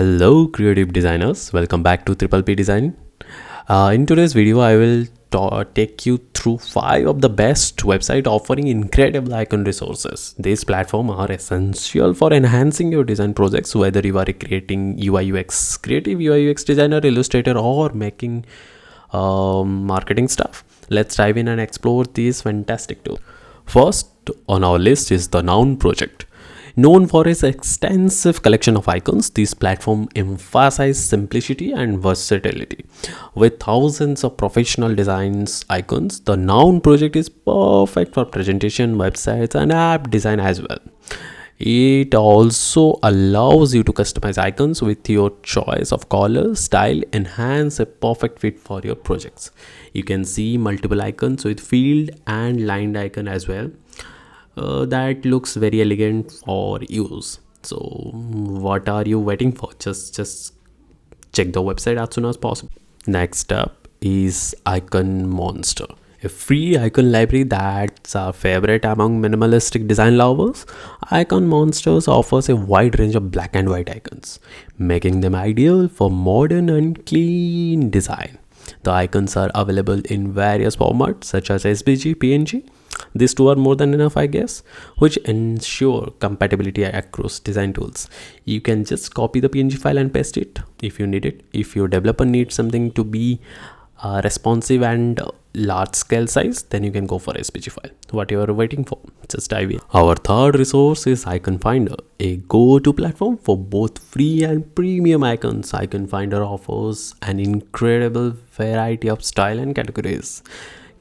Hello creative designers, welcome back to PPP Design. In today's video I will take you through 5 of the best websites offering incredible icon resources. These platforms are essential for enhancing your design projects, whether you are creating creative UI UX designer, illustrator, or making marketing stuff. Let's dive in and explore these fantastic tools. First on our list is the Noun project. Known for its extensive collection of icons, this platform emphasizes simplicity and versatility. With thousands of professional designs icons, the Noun project is perfect for presentation, websites, and app design as well. It also allows you to customize icons with your choice of color, style, enhance a perfect fit for your projects. You can see multiple icons with field and lined icon as well. That looks very elegant for use. So what are you waiting for? Just check the website as soon as possible. Next up is Icon Monster, a free icon library that's our favorite among minimalistic design lovers. Icon Monsters offers a wide range of black and white icons, making them ideal for modern and clean design. The icons are available in various formats such as SVG, PNG. These two are more than enough, I guess, which ensure compatibility across design tools. You can just copy the PNG file and paste it if you need it. If your developer needs something to be responsive and large scale size, then you can go for SVG file. What you are waiting for? Just dive in. Our third resource is Icon Finder, a go-to platform for both free and premium icons. Icon Finder offers an incredible variety of style and categories,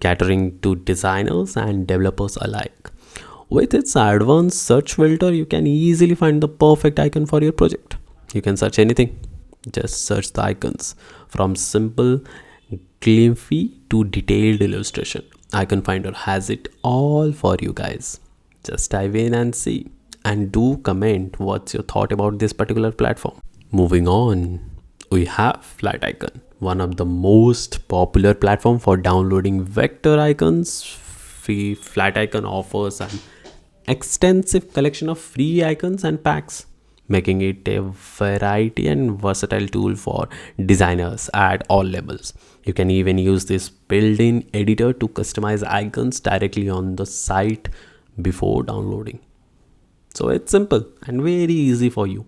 catering to designers and developers alike. With its advanced search filter, you can easily find the perfect icon for your project. You can search anything. Just search the icons, from simple glyphy to detailed illustration. Icon Finder has it all for you guys. Just dive in and see. And do comment what's your thought about this particular platform. Moving on, we have Flat Icon, one of the most popular platform for downloading vector icons. Flat Icon offers an extensive collection of free icons and packs, making it a variety and versatile tool for designers at all levels. You can even use this built-in editor to customize icons directly on the site before downloading. So it's simple and very easy for you.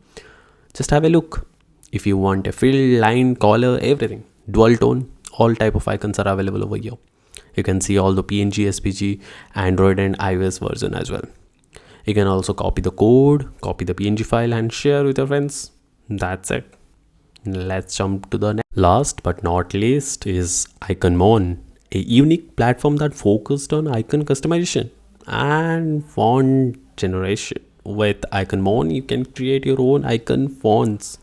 Just have a look. If you want a fill, line, color, everything, dual tone, all type of icons are available over here. You can see all the PNG, SVG, Android and iOS version as well. You can also copy the code, copy the PNG file and share with your friends. That's it. Let's jump to the next. Last but not least is IconMon, a unique platform that focused on icon customization and font generation. With IconMon, you can create your own icon fonts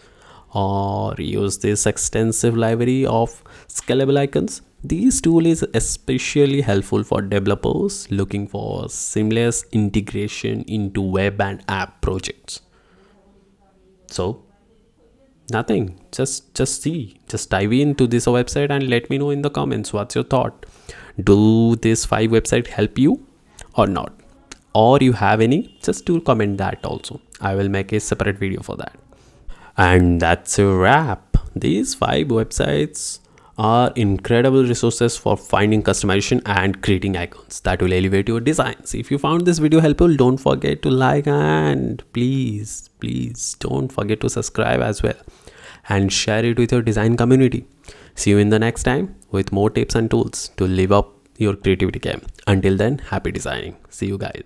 or use this extensive library of scalable icons. This tool is especially helpful for developers looking for seamless integration into web and app projects. So nothing, just dive into this website and let me know in the comments what's your thought. Do this 5 website help you or not, or you have any? Just do comment that also. I will make a separate video for that. And that's a wrap. These 5 websites are incredible resources for finding customization and creating icons that will elevate your designs. If you found this video helpful, don't forget to like, and please don't forget to subscribe as well and share it with your design community. See you in the next time with more tips and tools to live up your creativity game. Until then, happy designing. See you guys.